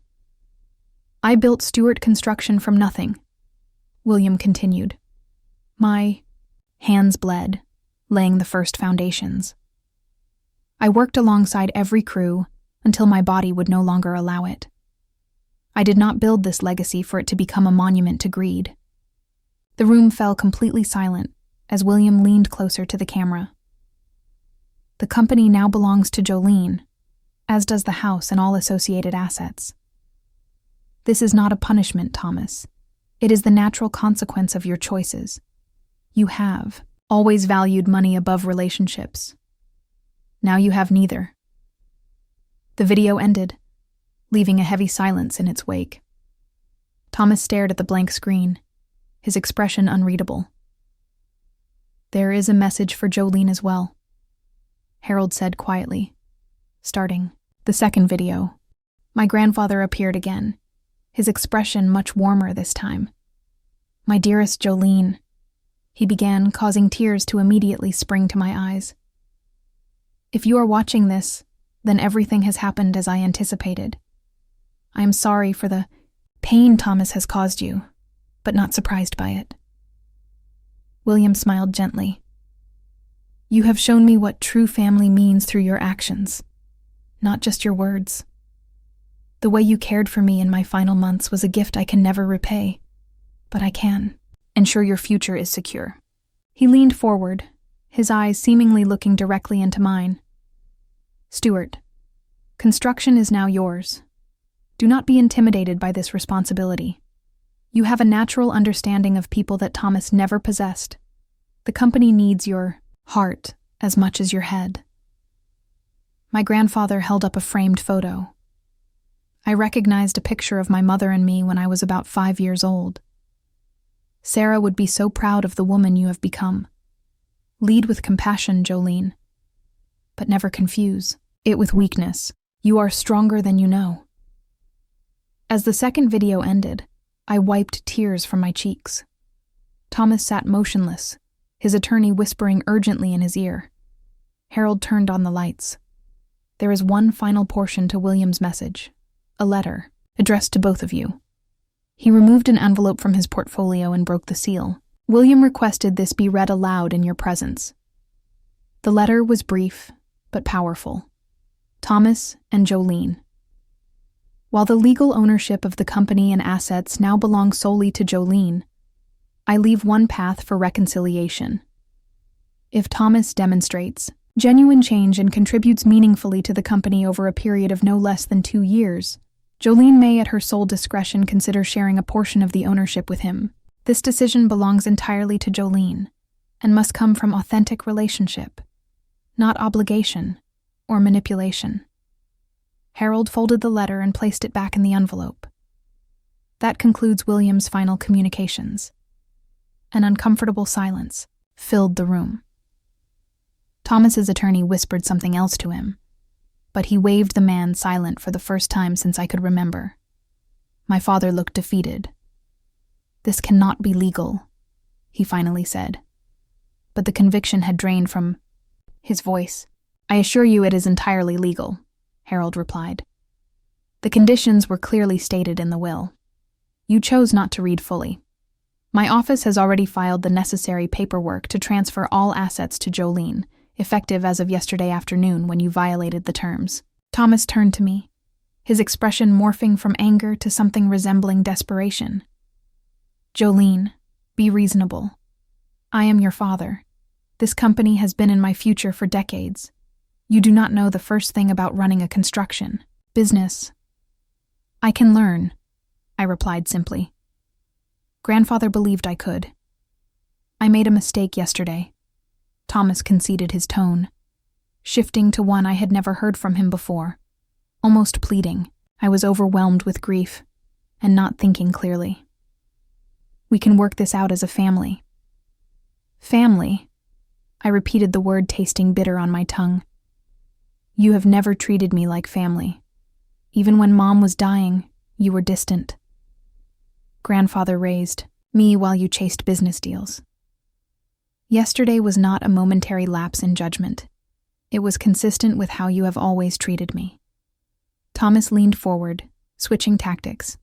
"I built Stewart Construction from nothing," William continued. "My hands bled, laying the first foundations. I worked alongside every crew until my body would no longer allow it. I did not build this legacy for it to become a monument to greed." The room fell completely silent as William leaned closer to the camera. "The company now belongs to Jolene, as does the house and all associated assets. This is not a punishment, Thomas. It is the natural consequence of your choices. You have always valued money above relationships. Now you have neither." The video ended, leaving a heavy silence in its wake. Thomas stared at the blank screen, his expression unreadable. "There is a message for Jolene as well," Harold said quietly, starting the second video. My grandfather appeared again, his expression much warmer this time. "My dearest Jolene," he began, causing tears to immediately spring to my eyes. "If you are watching this, then everything has happened as I anticipated. I am sorry for the pain Thomas has caused you, but not surprised by it." William smiled gently. "You have shown me what true family means through your actions, not just your words. The way you cared for me in my final months was a gift I can never repay, but I can ensure your future is secure." He leaned forward, his eyes seemingly looking directly into mine. Stuart, construction is now yours. Do not be intimidated by this responsibility. You have a natural understanding of people that Thomas never possessed. The company needs your heart as much as your head. My grandfather held up a framed photo. I recognized a picture of my mother and me when I was about 5 years old. Sarah would be so proud of the woman you have become. Lead with compassion, Jolene, but never confuse it with weakness. You are stronger than you know. As the second video ended, I wiped tears from my cheeks. Thomas sat motionless, his attorney whispering urgently in his ear. Harold turned on the lights. There is one final portion to William's message, a letter addressed to both of you. He removed an envelope from his portfolio and broke the seal. William requested this be read aloud in your presence. The letter was brief, but powerful. Thomas and Jolene. While the legal ownership of the company and assets now belong solely to Jolene, I leave one path for reconciliation. If Thomas demonstrates genuine change and contributes meaningfully to the company over a period of no less than 2 years, Jolene may at her sole discretion consider sharing a portion of the ownership with him. This decision belongs entirely to Jolene and must come from authentic relationship, not obligation or manipulation. Harold folded the letter and placed it back in the envelope. That concludes William's final communications. An uncomfortable silence filled the room. Thomas's attorney whispered something else to him, but he waved the man silent for the first time since I could remember. My father looked defeated. "This cannot be legal," he finally said. But the conviction had drained from his voice. "I assure you it is entirely legal," Harold replied. "The conditions were clearly stated in the will. You chose not to read fully. My office has already filed the necessary paperwork to transfer all assets to Jolene, effective as of yesterday afternoon when you violated the terms." Thomas turned to me, his expression morphing from anger to something resembling desperation. "Jolene, be reasonable. I am your father. This company has been in my future for decades. You do not know the first thing about running a construction business." "I can learn," I replied simply. Grandfather believed I could. "I made a mistake yesterday." Thomas conceded his tone, shifting to one I had never heard from him before, almost pleading. I was overwhelmed with grief and not thinking clearly. "We can work this out as a family." "Family?" I repeated the word, tasting bitter on my tongue. "You have never treated me like family. Even when Mom was dying, you were distant. Grandfather raised me while you chased business deals. Yesterday was not a momentary lapse in judgment. It was consistent with how you have always treated me." Thomas leaned forward, switching tactics.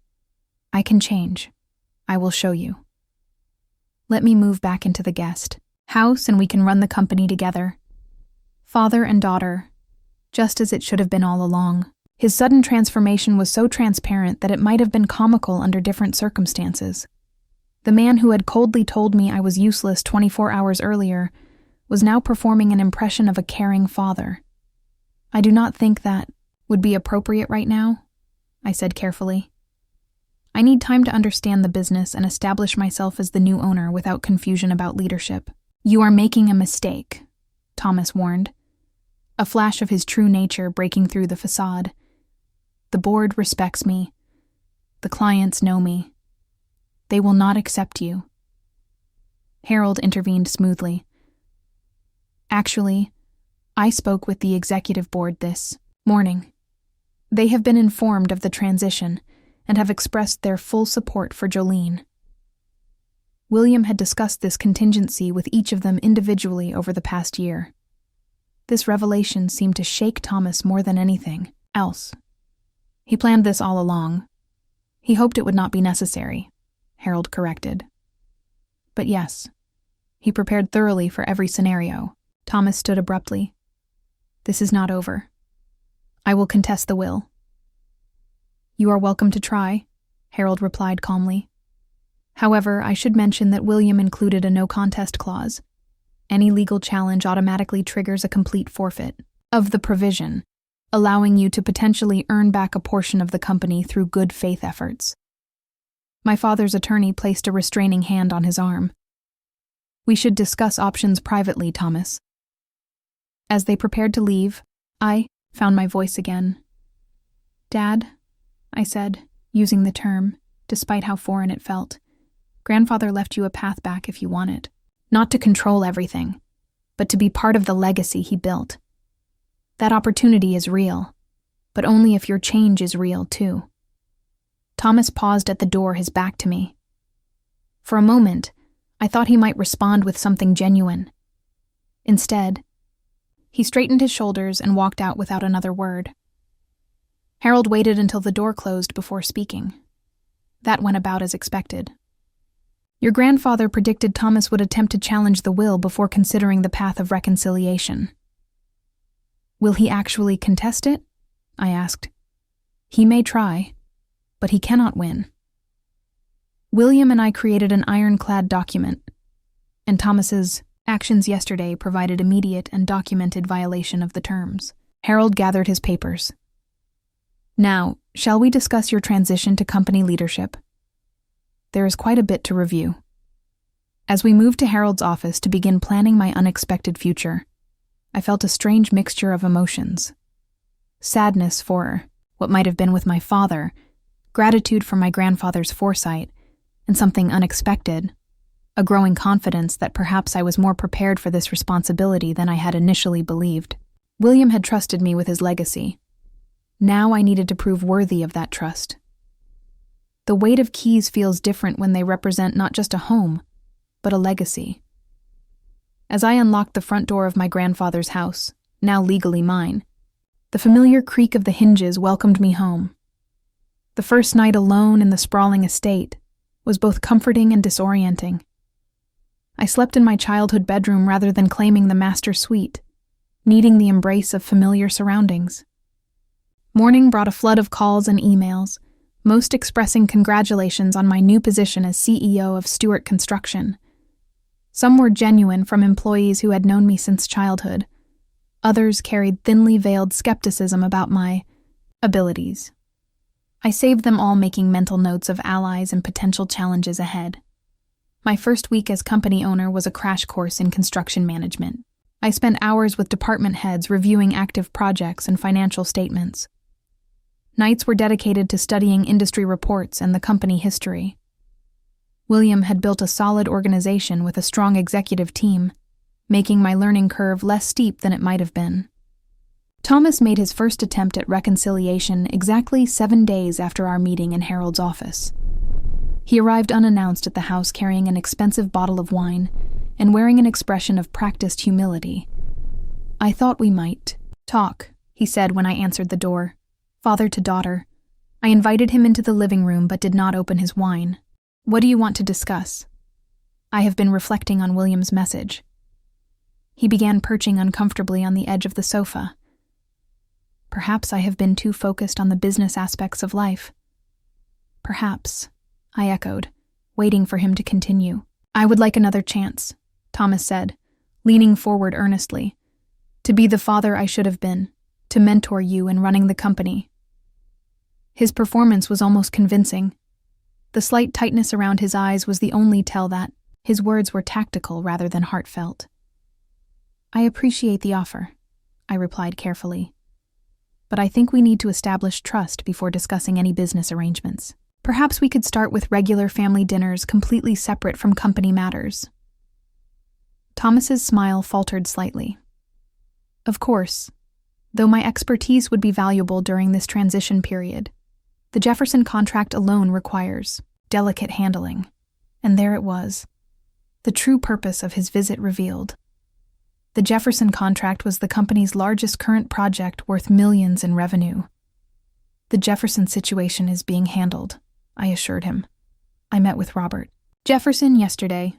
"I can change. I will show you. Let me move back into the guest house and we can run the company together. Father and daughter, just as it should have been all along." His sudden transformation was so transparent that it might have been comical under different circumstances. The man who had coldly told me I was useless 24 hours earlier was now performing an impression of a caring father. "I do not think that would be appropriate right now," I said carefully. "I need time to understand the business and establish myself as the new owner without confusion about leadership." "You are making a mistake," Thomas warned, a flash of his true nature breaking through the facade. "The board respects me. The clients know me. They will not accept you." Harold intervened smoothly. "Actually, I spoke with the executive board this morning. They have been informed of the transition and have expressed their full support for Jolene." William had discussed this contingency with each of them individually over the past year. This revelation seemed to shake Thomas more than anything else. "He planned this all along. He hoped it would not be necessary," Harold corrected. "But yes, he prepared thoroughly for every scenario." Thomas stood abruptly. "This is not over. I will contest the will." "You are welcome to try," Harold replied calmly. However, I should mention that William included a no-contest clause. Any legal challenge automatically triggers a complete forfeit of the provision. allowing you to potentially earn back a portion of the company through good faith efforts. My father's attorney placed a restraining hand on his arm. We should discuss options privately, Thomas. As they prepared to leave, I found my voice again. Dad, I said, using the term, despite how foreign it felt. Grandfather left you a path back if you want it. Not to control everything, but to be part of the legacy he built. That opportunity is real, but only if your change is real too. Thomas paused at the door, his back to me. For a moment, I thought he might respond with something genuine. Instead, he straightened his shoulders and walked out without another word. Harold waited until the door closed before speaking. That went about as expected. Your grandfather predicted Thomas would attempt to challenge the will before considering the path of reconciliation. Will he actually contest it? I asked. He may try, but he cannot win. William and I created an ironclad document, and Thomas's actions yesterday provided immediate and documented violation of the terms. Harold gathered his papers. Now, shall we discuss your transition to company leadership? There is quite a bit to review. As we moved to Harold's office to begin planning my unexpected future, I felt a strange mixture of emotions. Sadness for what might have been with my father, gratitude for my grandfather's foresight, and something unexpected, a growing confidence that perhaps I was more prepared for this responsibility than I had initially believed. William had trusted me with his legacy. Now I needed to prove worthy of that trust. The weight of keys feels different when they represent not just a home, but a legacy. As I unlocked the front door of my grandfather's house, now legally mine, the familiar creak of the hinges welcomed me home. The first night alone in the sprawling estate was both comforting and disorienting. I slept in my childhood bedroom rather than claiming the master suite, needing the embrace of familiar surroundings. Morning brought a flood of calls and emails, most expressing congratulations on my new position as CEO of Stewart Construction. Some were genuine from employees who had known me since childhood. Others carried thinly veiled skepticism about my abilities. I saved them all, making mental notes of allies and potential challenges ahead. My first week as company owner was a crash course in construction management. I spent hours with department heads reviewing active projects and financial statements. Nights were dedicated to studying industry reports and the company history. William had built a solid organization with a strong executive team, making my learning curve less steep than it might have been. Thomas made his first attempt at reconciliation exactly 7 days after our meeting in Harold's office. He arrived unannounced at the house carrying an expensive bottle of wine and wearing an expression of practiced humility. I thought we might talk, he said when I answered the door. Father to daughter. I invited him into the living room but did not open his wine. What do you want to discuss? I have been reflecting on William's message. He began perching uncomfortably on the edge of the sofa. Perhaps I have been too focused on the business aspects of life. Perhaps, I echoed, waiting for him to continue. I would like another chance, Thomas said, leaning forward earnestly. To be the father I should have been, to mentor you in running the company. His performance was almost convincing. The slight tightness around his eyes was the only tell that his words were tactical rather than heartfelt. I appreciate the offer, I replied carefully. But I think we need to establish trust before discussing any business arrangements. Perhaps we could start with regular family dinners completely separate from company matters. Thomas's smile faltered slightly. Of course, though my expertise would be valuable during this transition period, the Jefferson contract alone requires delicate handling. And there it was, the true purpose of his visit revealed. The Jefferson contract was the company's largest current project worth millions in revenue. The Jefferson situation is being handled, I assured him. I met with Robert Jefferson yesterday.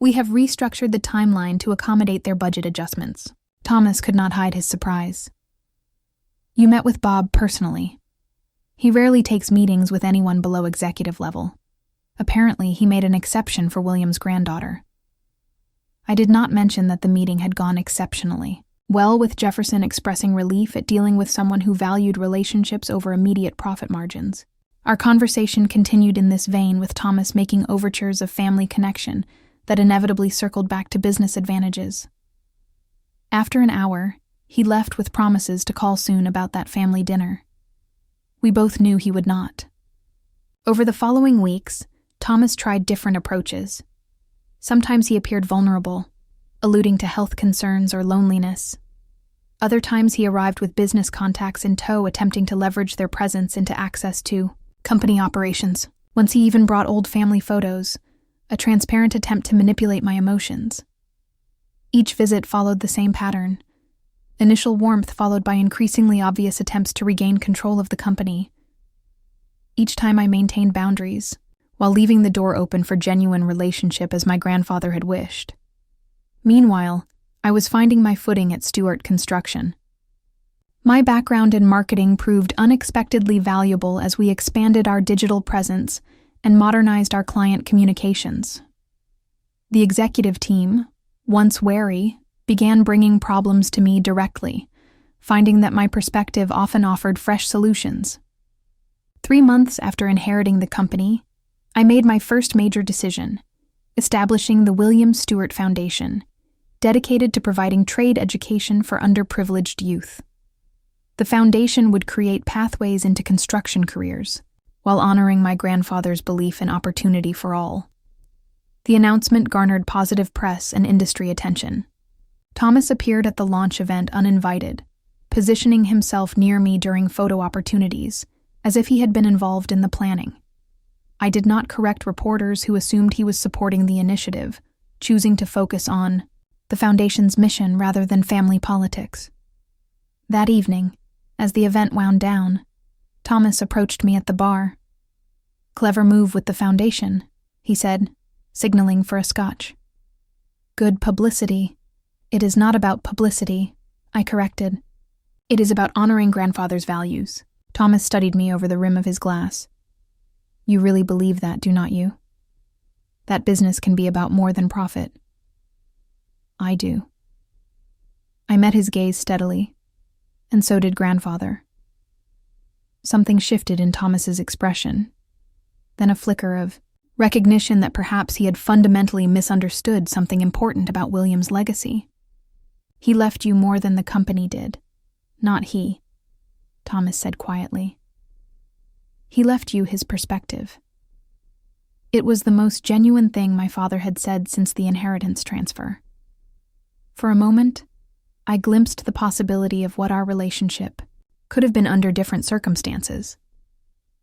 We have restructured the timeline to accommodate their budget adjustments. Thomas could not hide his surprise. You met with Bob personally. He rarely takes meetings with anyone below executive level. Apparently, he made an exception for William's granddaughter. I did not mention that the meeting had gone exceptionally. well with Jefferson expressing relief at dealing with someone who valued relationships over immediate profit margins. Our conversation continued in this vein, with Thomas making overtures of family connection that inevitably circled back to business advantages. After an hour, he left with promises to call soon about that family dinner. We both knew he would not. Over the following weeks, Thomas tried different approaches. Sometimes he appeared vulnerable, alluding to health concerns or loneliness. Other times he arrived with business contacts in tow, attempting to leverage their presence into access to company operations. Once he even brought old family photos, a transparent attempt to manipulate my emotions. Each visit followed the same pattern. Initial warmth followed by increasingly obvious attempts to regain control of the company. Each time I maintained boundaries, while leaving the door open for genuine relationship as my grandfather had wished. Meanwhile, I was finding my footing at Stewart Construction. My background in marketing proved unexpectedly valuable as we expanded our digital presence and modernized our client communications. The executive team, once wary, began bringing problems to me directly, finding that my perspective often offered fresh solutions. 3 months after inheriting the company, I made my first major decision, establishing the William Stewart Foundation, dedicated to providing trade education for underprivileged youth. The foundation would create pathways into construction careers, while honoring my grandfather's belief in opportunity for all. The announcement garnered positive press and industry attention. Thomas appeared at the launch event uninvited, positioning himself near me during photo opportunities, as if he had been involved in the planning. I did not correct reporters who assumed he was supporting the initiative, choosing to focus on the foundation's mission rather than family politics. That evening, as the event wound down, Thomas approached me at the bar. "Clever move with the foundation," he said, signaling for a scotch. "Good publicity." "It is not about publicity," I corrected. "It is about honoring grandfather's values." Thomas studied me over the rim of his glass. "You really believe that, do not you? That business can be about more than profit." "I do." I met his gaze steadily, and so did grandfather. Something shifted in Thomas's expression, then a flicker of recognition that perhaps he had fundamentally misunderstood something important about William's legacy. "He left you more than the company did, not he," Thomas said quietly. "He left you his perspective." It was the most genuine thing my father had said since the inheritance transfer. For a moment, I glimpsed the possibility of what our relationship could have been under different circumstances.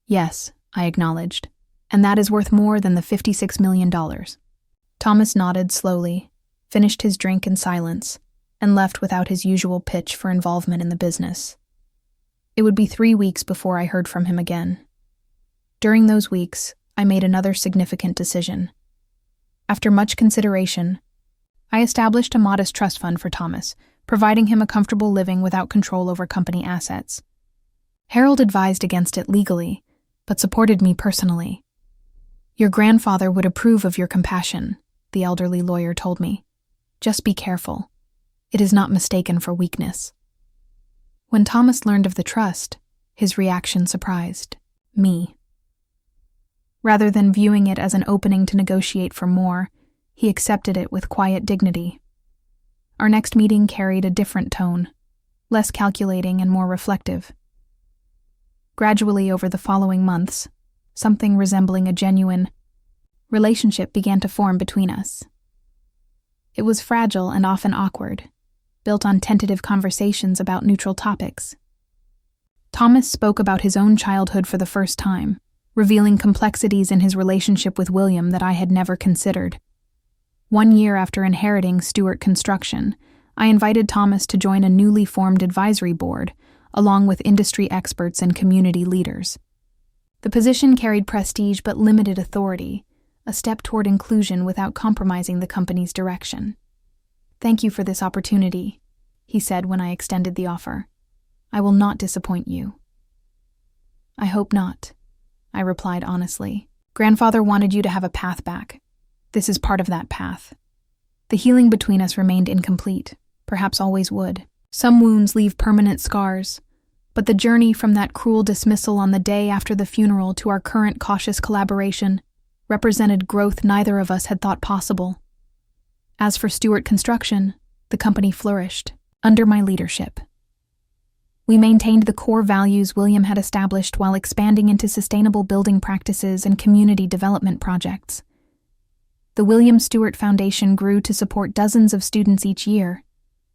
"Yes," I acknowledged, "and that is worth more than the $56 million. Thomas nodded slowly, finished his drink in silence, and left without his usual pitch for involvement in the business. It would be 3 weeks before I heard from him again. During those weeks, I made another significant decision. After much consideration, I established a modest trust fund for Thomas, providing him a comfortable living without control over company assets. Harold advised against it legally, but supported me personally. "Your grandfather would approve of your compassion," the elderly lawyer told me. "Just be careful. It is not mistaken for weakness." When Thomas learned of the trust, his reaction surprised me. Rather than viewing it as an opening to negotiate for more, he accepted it with quiet dignity. Our next meeting carried a different tone, less calculating and more reflective. Gradually over the following months, something resembling a genuine relationship began to form between us. It was fragile and often awkward, built on tentative conversations about neutral topics. Thomas spoke about his own childhood for the first time, revealing complexities in his relationship with William that I had never considered. 1 year after inheriting Stewart Construction, I invited Thomas to join a newly formed advisory board, along with industry experts and community leaders. The position carried prestige but limited authority, a step toward inclusion without compromising the company's direction. "Thank you for this opportunity," he said when I extended the offer. "I will not disappoint you." "I hope not," I replied honestly. "Grandfather wanted you to have a path back. This is part of that path. The healing between us remained incomplete, perhaps always would. Some wounds leave permanent scars, but the journey from that cruel dismissal on the day after the funeral to our current cautious collaboration represented growth neither of us had thought possible. As for Stewart Construction, the company flourished under my leadership. We maintained the core values William had established while expanding into sustainable building practices and community development projects. The William Stewart Foundation grew to support dozens of students each year,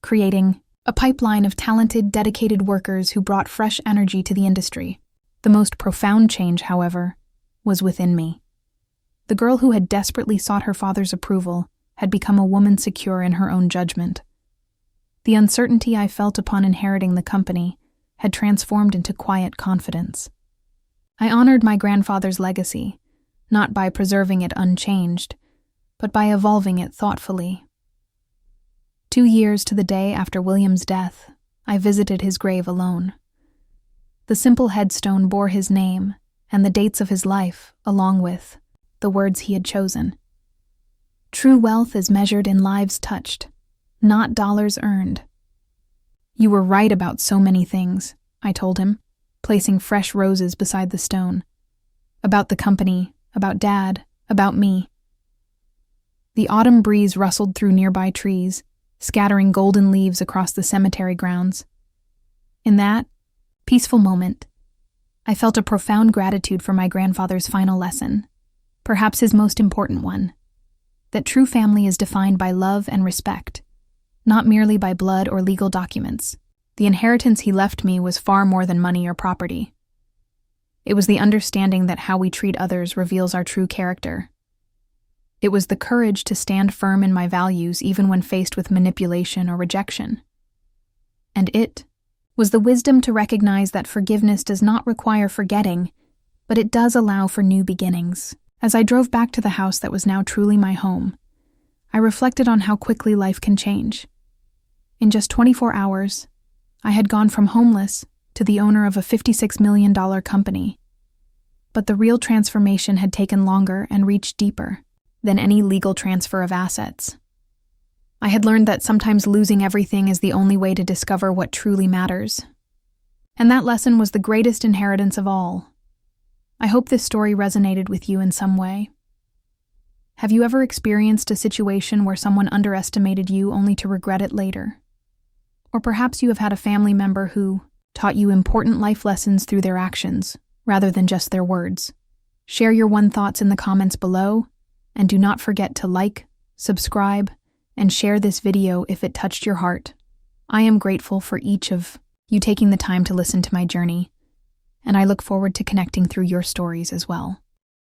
creating a pipeline of talented, dedicated workers who brought fresh energy to the industry. The most profound change, however, was within me. The girl who had desperately sought her father's approval had become a woman secure in her own judgment. The uncertainty I felt upon inheriting the company had transformed into quiet confidence. I honored my grandfather's legacy, not by preserving it unchanged, but by evolving it thoughtfully. 2 years to the day after William's death, I visited his grave alone. The simple headstone bore his name and the dates of his life, along with the words he had chosen. True wealth is measured in lives touched, not dollars earned. You were right about so many things, I told him, placing fresh roses beside the stone. About the company, about Dad, about me. The autumn breeze rustled through nearby trees, scattering golden leaves across the cemetery grounds. In that peaceful moment, I felt a profound gratitude for my grandfather's final lesson, perhaps his most important one, that true family is defined by love and respect, not merely by blood or legal documents. The inheritance he left me was far more than money or property. It was the understanding that how we treat others reveals our true character. It was the courage to stand firm in my values even when faced with manipulation or rejection. And it was the wisdom to recognize that forgiveness does not require forgetting, but it does allow for new beginnings. As I drove back to the house that was now truly my home, I reflected on how quickly life can change. In just 24 hours, I had gone from homeless to the owner of a $56 million company. But the real transformation had taken longer and reached deeper than any legal transfer of assets. I had learned that sometimes losing everything is the only way to discover what truly matters. And that lesson was the greatest inheritance of all. I hope this story resonated with you in some way. Have you ever experienced a situation where someone underestimated you only to regret it later? Or perhaps you have had a family member who taught you important life lessons through their actions, rather than just their words. Share your thoughts in the comments below, and do not forget to like, subscribe, and share this video if it touched your heart. I am grateful for each of you taking the time to listen to my journey, and I look forward to connecting through your stories as well.